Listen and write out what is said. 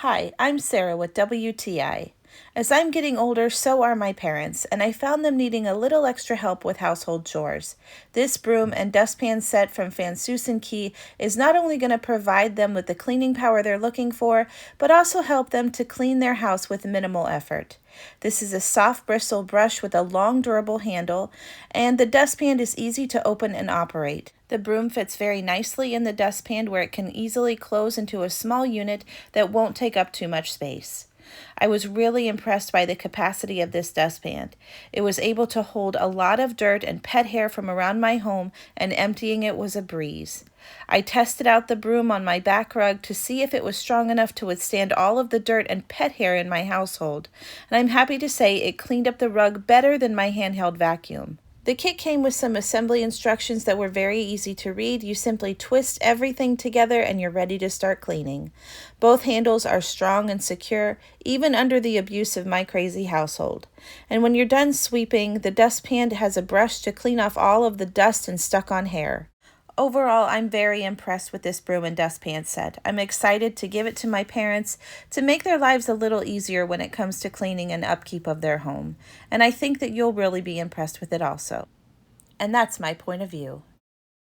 Hi, I'm Sarah with WTI. As I'm getting older, so are my parents, and I found them needing a little extra help with household chores. This broom and dustpan set from FANSUSENKE is not only going to provide them with the cleaning power they're looking for, but also help them to clean their house with minimal effort. This is a soft bristle brush with a long durable handle, and the dustpan is easy to open and operate. The broom fits very nicely in the dustpan where it can easily close into a small unit that won't take up too much space. I was really impressed by the capacity of this dustpan. It was able to hold a lot of dirt and pet hair from around my home, and emptying it was a breeze. I tested out the broom on my back rug to see if it was strong enough to withstand all of the dirt and pet hair in my household, and I'm happy to say it cleaned up the rug better than my handheld vacuum. The kit came with some assembly instructions that were very easy to read. You simply twist everything together and you're ready to start cleaning. Both handles are strong and secure, even under the abuse of my crazy household. And when you're done sweeping, the dustpan has a brush to clean off all of the dust and stuck-on hair. Overall, I'm very impressed with this broom and dustpan set. I'm excited to give it to my parents to make their lives a little easier when it comes to cleaning and upkeep of their home. And I think that you'll really be impressed with it also. And that's my point of view.